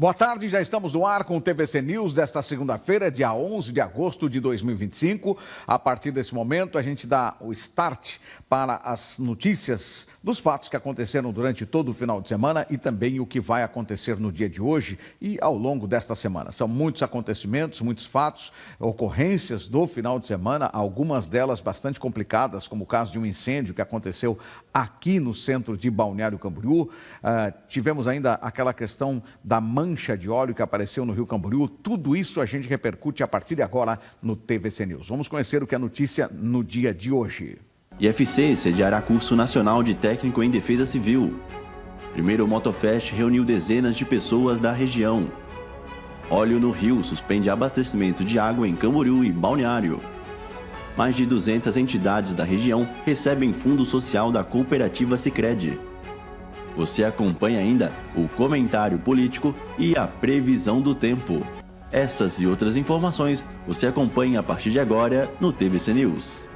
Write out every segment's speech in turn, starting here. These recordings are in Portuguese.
Boa tarde, já estamos no ar com o TVC News desta segunda-feira, dia 11 de agosto de 2025. A partir desse momento, a gente dá o start para as notícias dos fatos que aconteceram durante todo o final de semana e também o que vai acontecer no dia de hoje e ao longo desta semana. São muitos acontecimentos, muitos fatos, ocorrências do final de semana, algumas delas bastante complicadas, como o caso de um incêndio que aconteceu aqui no centro de Balneário Camboriú. Tivemos ainda aquela questão da mancha de óleo que apareceu no Rio Camboriú. Tudo isso a gente repercute a partir de agora no TVC News. Vamos conhecer o que é notícia no dia de hoje. IFC sediará curso nacional de técnico em defesa civil. Primeiro Motofest reuniu dezenas de pessoas da região. Óleo no Rio suspende abastecimento de água em Camboriú e Balneário. Mais de 200 entidades da região recebem fundo social da cooperativa Sicredi. Você acompanha ainda o comentário político e a previsão do tempo. Essas e outras informações você acompanha a partir de agora no TVC News.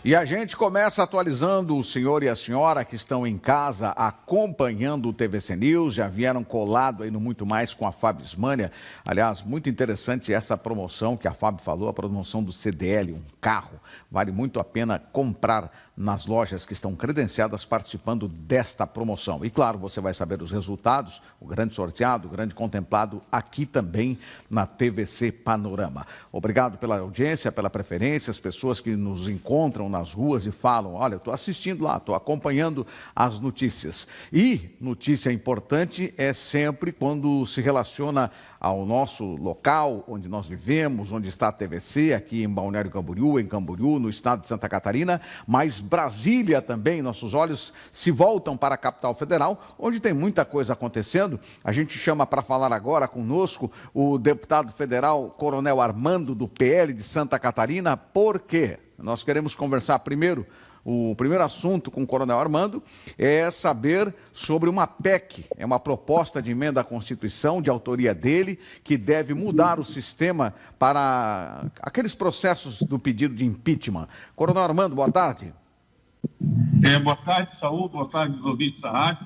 E a gente começa atualizando o senhor e a senhora que estão em casa acompanhando o TVC News, já vieram colado aí no Muito Mais com a Fábio Ismânia. Aliás, muito interessante essa promoção que a Fábio falou, a promoção do CDL, um carro. Vale muito a pena comprar nas lojas que estão credenciadas participando desta promoção. E claro, você vai saber os resultados, o grande sorteado, o grande contemplado aqui também na TVC Panorama. Obrigado pela audiência, pela preferência, as pessoas que nos encontram nas ruas e falam, olha, eu estou assistindo lá, estou acompanhando as notícias. E notícia importante é sempre quando se relaciona ao nosso local, onde nós vivemos, onde está a TVC, aqui em Balneário Camboriú, em Camboriú, no estado de Santa Catarina, mas Brasília também, nossos olhos se voltam para a capital federal, onde tem muita coisa acontecendo. A gente chama para falar agora conosco o deputado federal Coronel Armando, do PL de Santa Catarina. Por quê? Nós queremos conversar primeiro. O primeiro assunto com o Coronel Armando é saber sobre uma PEC, é uma proposta de emenda à Constituição, de autoria dele, que deve mudar o sistema para aqueles processos do pedido de impeachment. Coronel Armando, boa tarde. Boa tarde, Saúl, boa tarde, ouvintes da rádio.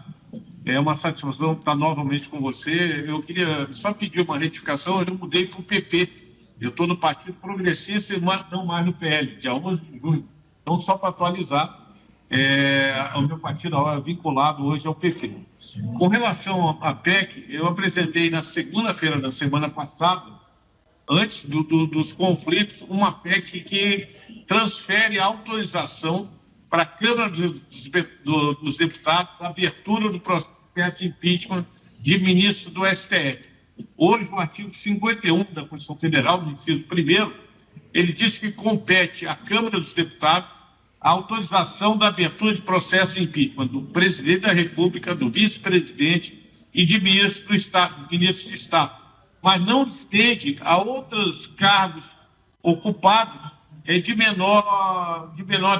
É uma satisfação estar novamente com você. Eu queria só pedir uma retificação, eu mudei para o PP. Eu estou no Partido Progressista e não mais no PL, dia 11 de junho. Então, só para atualizar, o meu partido é vinculado hoje ao PP. Com relação à PEC, eu apresentei na segunda-feira da semana passada, antes dos conflitos, uma PEC que transfere a autorização para a Câmara dos Deputados a abertura do processo de impeachment de ministro do STF. Hoje, o artigo 51 da Constituição Federal, no inciso 1º, ele diz que compete à Câmara dos Deputados a autorização da abertura de processo de impeachment do presidente da República, do vice-presidente e de ministro do Estado, mas não estende a outros cargos ocupados de menor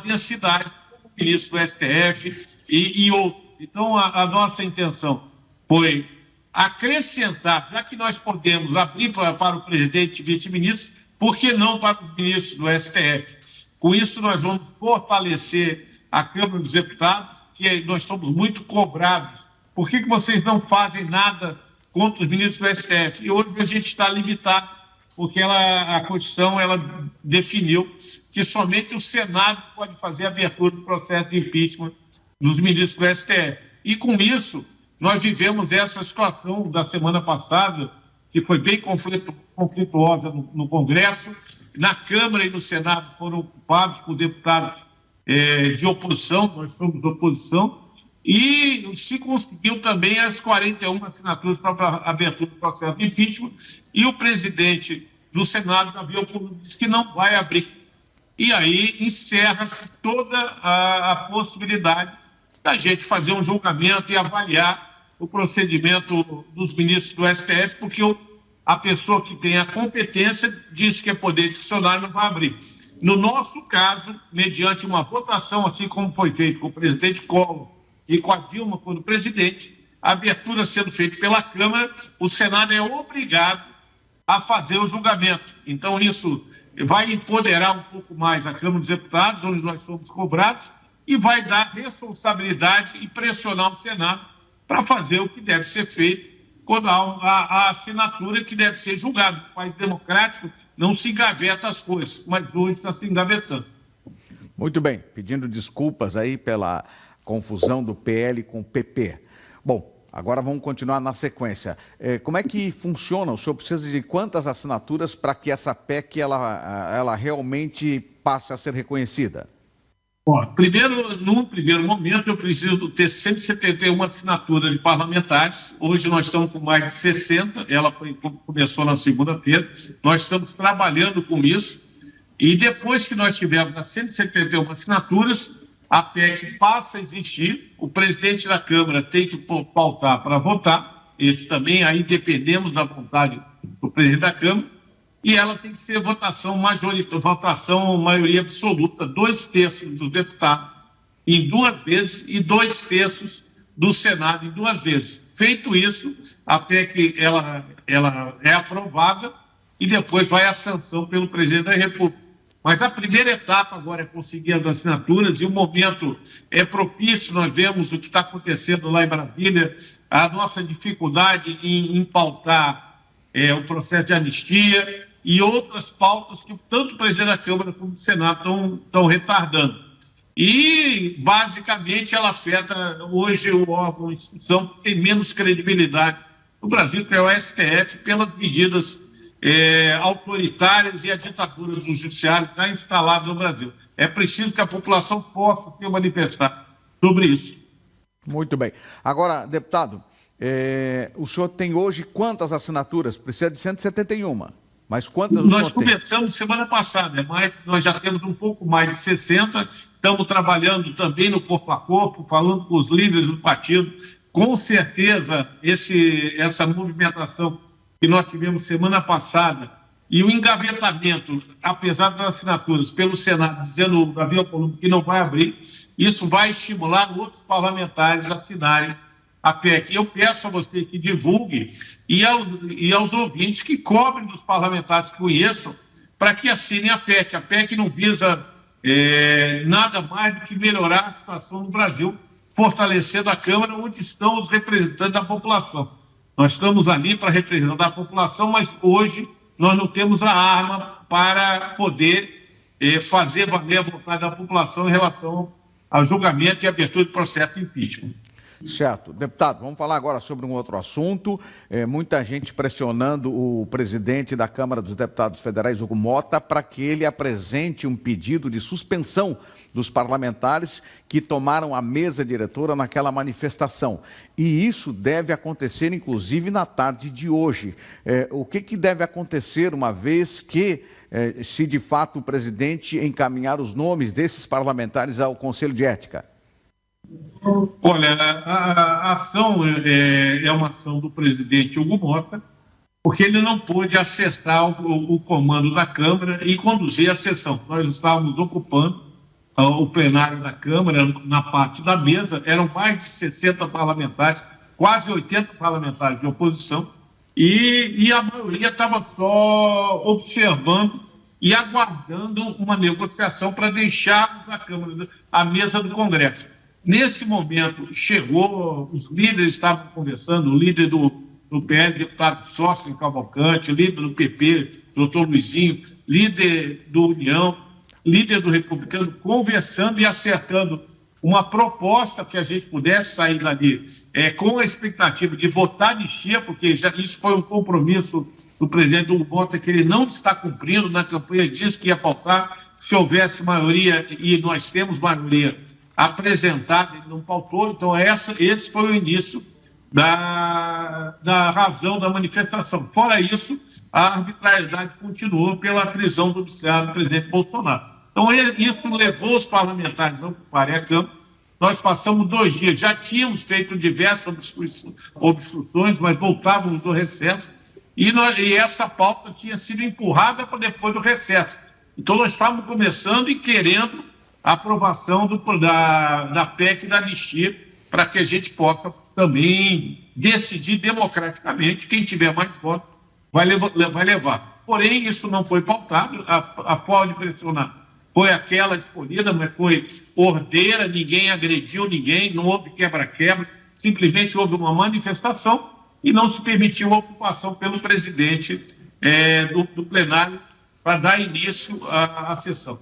densidade, como o ministro do STF e outros. Então, a nossa intenção foi acrescentar, já que nós podemos abrir para o presidente e vice-ministro, por que não para os ministros do STF? Com isso, nós vamos fortalecer a Câmara dos Deputados, que nós somos muito cobrados. Por que vocês não fazem nada contra os ministros do STF? E hoje a gente está limitado, porque a Constituição definiu que somente o Senado pode fazer a abertura do processo de impeachment dos ministros do STF. E com isso, nós vivemos essa situação da semana passada, que foi bem conflituosa no Congresso. Na Câmara e no Senado foram ocupados por deputados de oposição, nós somos oposição, e se conseguiu também as 41 assinaturas para a abertura do processo de impeachment, e o presidente do Senado, Davi Alcolumbre, disse que não vai abrir. E aí encerra-se toda a possibilidade da gente fazer um julgamento e avaliar o procedimento dos ministros do STF, porque a pessoa que tem a competência diz que é poder discricionário, não vai abrir. No nosso caso, mediante uma votação, assim como foi feito com o presidente Collor e com a Dilma quando presidente, a abertura sendo feita pela Câmara, o Senado é obrigado a fazer o julgamento. Então, isso vai empoderar um pouco mais a Câmara dos Deputados, onde nós somos cobrados, e vai dar responsabilidade e pressionar o Senado para fazer o que deve ser feito quando há a assinatura que deve ser julgada. No país democrático não se engaveta as coisas, mas hoje está se engavetando. Muito bem, pedindo desculpas aí pela confusão do PL com o PP. Bom, agora vamos continuar na sequência. Como é que funciona? O senhor precisa de quantas assinaturas para que essa PEC ela realmente passe a ser reconhecida? Bom, num primeiro momento, eu preciso ter 171 assinaturas de parlamentares. Hoje nós estamos com mais de 60, começou na segunda-feira. Nós estamos trabalhando com isso. E depois que nós tivermos as 171 assinaturas, a PEC passa a existir, o presidente da Câmara tem que pautar para votar, isso também, aí dependemos da vontade do presidente da Câmara, e ela tem que ser votação maioria absoluta, 2/3 dos deputados em 2 vezes e 2/3 do Senado em 2 vezes. Feito isso, a PEC ela é aprovada e depois vai à sanção pelo presidente da República. Mas a primeira etapa agora é conseguir as assinaturas e o momento é propício. Nós vemos o que está acontecendo lá em Brasília, a nossa dificuldade em pautar o processo de anistia e outras pautas que tanto o presidente da Câmara como o Senado estão retardando. E, basicamente, ela afeta hoje o órgão, a instituição que tem menos credibilidade no Brasil, que é o STF, pelas medidas autoritárias e a ditadura do judiciário já instalada no Brasil. É preciso que a população possa se manifestar sobre isso. Muito bem. Agora, deputado, o senhor tem hoje quantas assinaturas? Precisa de 171, mas quantas nós começamos semana passada, mas nós já temos um pouco mais de 60, estamos trabalhando também no corpo a corpo, falando com os líderes do partido. Com certeza, essa movimentação que nós tivemos semana passada, e o engavetamento, apesar das assinaturas pelo Senado, dizendo o Davi Alcolumbre que não vai abrir, isso vai estimular outros parlamentares a assinarem a PEC. Eu peço a você que divulgue e aos ouvintes que cobrem dos parlamentares que conheçam para que assinem a PEC. A PEC não visa nada mais do que melhorar a situação no Brasil, fortalecendo a Câmara, onde estão os representantes da população. Nós estamos ali para representar a população, mas hoje nós não temos a arma para poder fazer valer a vontade da população em relação ao julgamento e abertura de processo de impeachment. Certo. Deputado, vamos falar agora sobre um outro assunto. Muita gente pressionando o presidente da Câmara dos Deputados Federais, Hugo Mota, para que ele apresente um pedido de suspensão dos parlamentares que tomaram a mesa diretora naquela manifestação. E isso deve acontecer, inclusive, na tarde de hoje. O que deve acontecer uma vez que, se de fato o presidente encaminhar os nomes desses parlamentares ao Conselho de Ética? Olha, a ação é uma ação do presidente Hugo Mota, porque ele não pôde acessar o comando da Câmara e conduzir a sessão. Nós estávamos ocupando o plenário da Câmara, na parte da mesa, eram mais de 60 parlamentares, quase 80 parlamentares de oposição, e a maioria estava só observando e aguardando uma negociação para deixarmos a Câmara, a mesa do Congresso. Nesse momento, chegou, os líderes estavam conversando, o líder do PL, deputado Sócio Cavalcante, o líder do PP, doutor Luizinho, líder do União, líder do Republicano, conversando e acertando uma proposta que a gente pudesse sair dali com a expectativa de votar anistia, porque isso foi um compromisso do presidente Hugo Mota que ele não está cumprindo. Na campanha disse que ia pautar, se houvesse maioria, e nós temos maioria apresentada, ele não pautou. Então esse foi o início da razão da manifestação. Fora isso, a arbitrariedade continuou pela prisão do presidente Bolsonaro. Então isso levou os parlamentares a ocuparem a Câmara. Nós passamos 2 dias, já tínhamos feito diversas obstruções, mas voltávamos do recesso, e essa pauta tinha sido empurrada para depois do recesso. Então nós estávamos começando e querendo a aprovação da PEC da anistia, para que a gente possa também decidir democraticamente, quem tiver mais votos vai levar. Porém, isso não foi pautado, a forma de pressionar foi aquela escolhida, mas foi ordeira, ninguém agrediu ninguém, não houve quebra-quebra, simplesmente houve uma manifestação e não se permitiu a ocupação pelo presidente do plenário para dar início à sessão.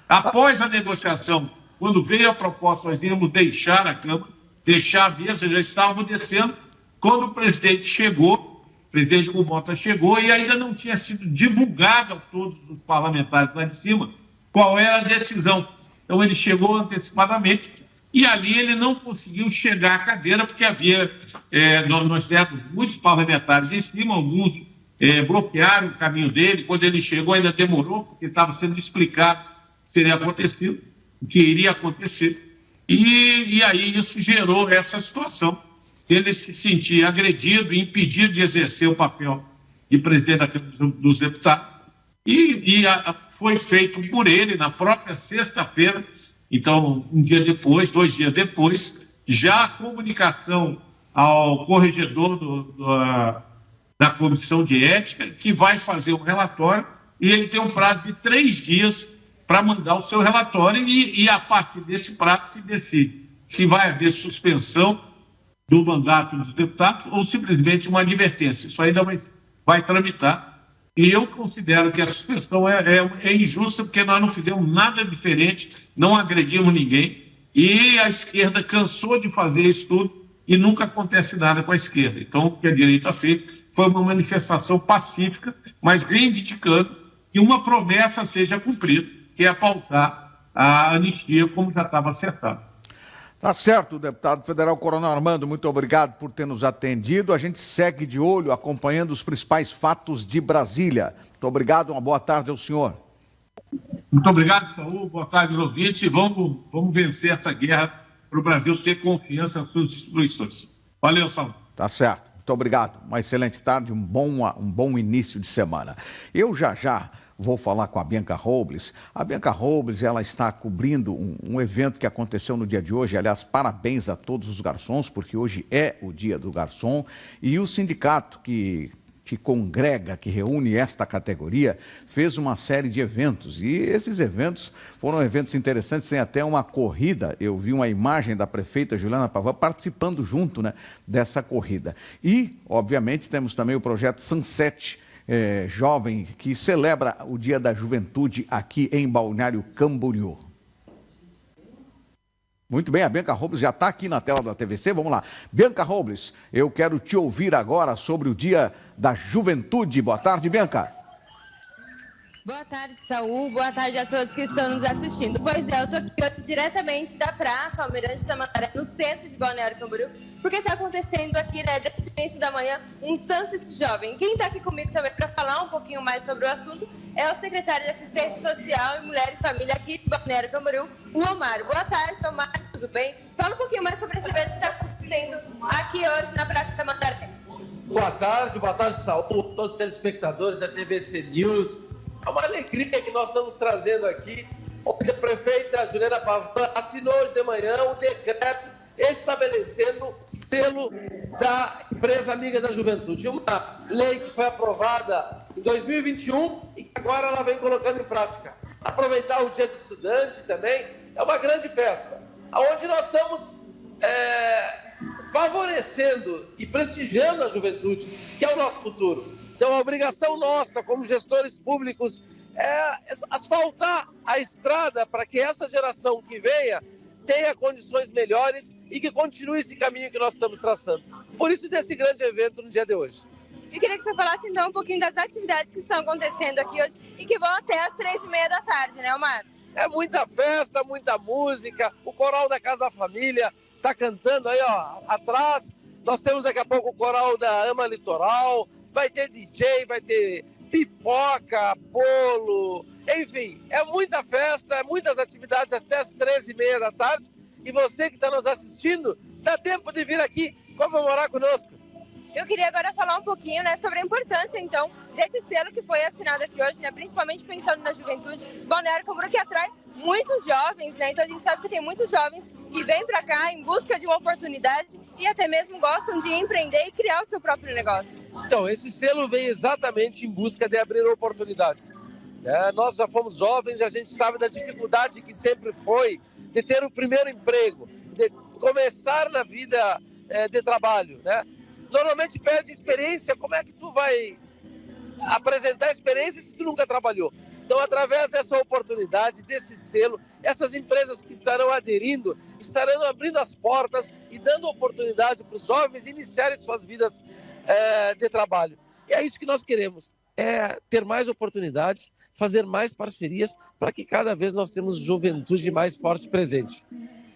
Após a negociação, quando veio a proposta, nós íamos deixar a Câmara, deixar a mesa, já estávamos descendo, quando o presidente chegou, o presidente Kubota chegou e ainda não tinha sido divulgado a todos os parlamentares lá de cima qual era a decisão. Então ele chegou antecipadamente e ali ele não conseguiu chegar à cadeira porque nós temos muitos parlamentares em cima, alguns bloquearam o caminho dele. Quando ele chegou ainda demorou, porque estava sendo explicado o que seria acontecido, o que iria acontecer. E aí isso gerou essa situação. Ele se sentia agredido e impedido de exercer o papel de presidente da Câmara dos Deputados. E foi feito por ele na própria sexta-feira. Então, 2 dias depois, já a comunicação ao corregedor da Comissão de Ética, que vai fazer um relatório, e ele tem um prazo de 3 dias para mandar o seu relatório, e a partir desse prazo se decide se vai haver suspensão do mandato dos deputados ou simplesmente uma advertência. Isso ainda vai tramitar. E eu considero que a suspensão é injusta, porque nós não fizemos nada diferente, não agredimos ninguém, e a esquerda cansou de fazer isso tudo e nunca acontece nada com a esquerda. Então, o que a direita fez foi uma manifestação pacífica, mas reivindicando que uma promessa seja cumprida, que é pautar a anistia, como já estava acertado. Tá certo, deputado federal Coronel Armando, muito obrigado por ter nos atendido. A gente segue de olho, acompanhando os principais fatos de Brasília. Muito obrigado, uma boa tarde ao senhor. Muito obrigado, Saúl, boa tarde aos ouvintes. Vamos vencer essa guerra para o Brasil ter confiança nas suas instituições. Valeu, Saúl. Tá certo, muito obrigado. Uma excelente tarde, um bom início de semana. Eu já vou falar com a Bianca Robles. A Bianca Robles, ela está cobrindo um evento que aconteceu no dia de hoje. Aliás, parabéns a todos os garçons, porque hoje é o dia do garçom. E o sindicato que congrega, que reúne esta categoria, fez uma série de eventos. E esses eventos foram eventos interessantes, tem até uma corrida. Eu vi uma imagem da prefeita Juliana Pavão participando junto, né, dessa corrida. E, obviamente, temos também o projeto Sunset, jovem, que celebra o Dia da Juventude aqui em Balneário Camboriú. Muito bem, a Bianca Robles já está aqui na tela da TVC, vamos lá. Bianca Robles, eu quero te ouvir agora sobre o Dia da Juventude. Boa tarde, Bianca. Boa tarde, Saúl. Boa tarde a todos que estão nos assistindo. Pois é, eu estou aqui diretamente da Praça Almirante Tamandaré, no centro de Balneário Camboriú, porque está acontecendo aqui, né, desde o início da manhã, um Sunset Jovem. Quem está aqui comigo também para falar um pouquinho mais sobre o assunto é o secretário de Assistência Social e Mulher e Família aqui de Balneário Camboriú, o Omar. Boa tarde, Omar, tudo bem? Fala um pouquinho mais sobre esse evento que está acontecendo aqui hoje na Praça Tamandaré. Boa tarde, Saúl, todos os telespectadores da TVC News. É uma alegria que nós estamos trazendo aqui, onde a prefeita Juliana Pavão assinou hoje de manhã um decreto estabelecendo o selo da Empresa Amiga da Juventude. Uma lei que foi aprovada em 2021 e que agora ela vem colocando em prática. Aproveitar o Dia do Estudante também é uma grande festa, onde nós estamos favorecendo e prestigiando a juventude, que é o nosso futuro. Então, a obrigação nossa, como gestores públicos, é asfaltar a estrada para que essa geração que venha tenha condições melhores e que continue esse caminho que nós estamos traçando. Por isso, desse grande evento no dia de hoje. E queria que você falasse, então, um pouquinho das atividades que estão acontecendo aqui hoje e que vão até às 3h30 da tarde, né, Omar? É muita festa, muita música. O coral da Casa da Família está cantando aí, ó, atrás. Nós temos daqui a pouco o coral da Ama Litoral. Vai ter DJ, vai ter pipoca, bolo, enfim, é muita festa, é muitas atividades até as 13h30 da tarde. E você que está nos assistindo, dá tempo de vir aqui comemorar conosco. Eu queria agora falar um pouquinho, né, sobre a importância, então, desse selo que foi assinado aqui hoje, né, principalmente pensando na juventude. Balneário Camboriú que atrai muitos jovens, né, então a gente sabe que tem muitos jovens que vêm para cá em busca de uma oportunidade e até mesmo gostam de empreender e criar o seu próprio negócio. Então, esse selo vem exatamente em busca de abrir oportunidades. Nós já fomos jovens e a gente sabe da dificuldade que sempre foi de ter o primeiro emprego, de começar na vida de trabalho, né? Normalmente perde experiência. Como é que tu vai apresentar experiência se tu nunca trabalhou? Então, através dessa oportunidade, desse selo, essas empresas que estarão aderindo, estarão abrindo as portas e dando oportunidade para os jovens iniciarem suas vidas de trabalho. E é isso que nós queremos, é ter mais oportunidades, fazer mais parcerias para que cada vez nós temos juventude mais forte presente.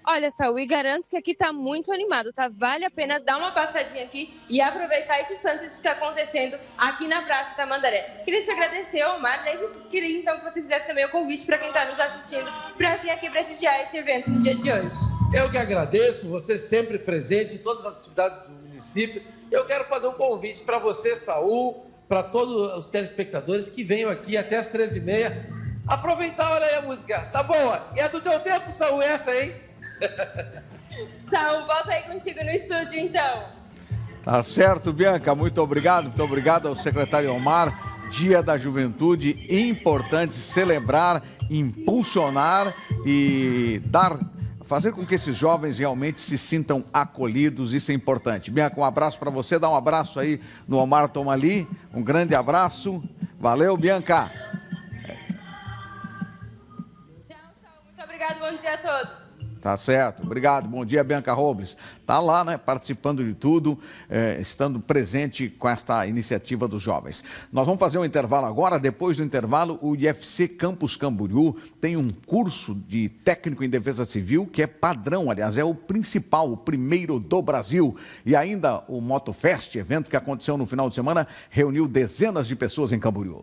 Olha, Saul, e garanto que aqui está muito animado, tá? Vale a pena dar uma passadinha aqui e aproveitar esse sunset que está acontecendo aqui na Praça Tamandaré. Queria te agradecer, Omar, né? Queria então que você fizesse também o convite para quem está nos assistindo para vir aqui prestigiar esse evento no dia de hoje. Eu que agradeço, você sempre presente em todas as atividades do município. Eu quero fazer um convite para você, Saul, para todos os telespectadores que venham aqui até as 13h30. Aproveitar, olha aí a música, tá boa? E é do teu tempo, Saul, essa, hein? Saul, volta aí contigo no estúdio, então. Tá certo, Bianca, muito obrigado ao secretário Omar. Dia da Juventude, importante celebrar, impulsionar e fazer com que esses jovens realmente se sintam acolhidos, isso é importante. Bianca, um abraço para você, dá um abraço aí no Omar Tomali, um grande abraço, valeu, Bianca. Tchau, Saul, muito obrigado, bom dia a todos. Tá certo, obrigado, bom dia, Bianca Robles. Tá lá, né, participando de tudo, estando presente com esta iniciativa dos jovens. Nós vamos fazer um intervalo agora, depois do intervalo o IFC Campus Camboriú tem um curso de técnico em defesa civil que é padrão, aliás, é o principal, o primeiro do Brasil. E ainda o MotoFest, evento que aconteceu no final de semana, reuniu dezenas de pessoas em Camboriú.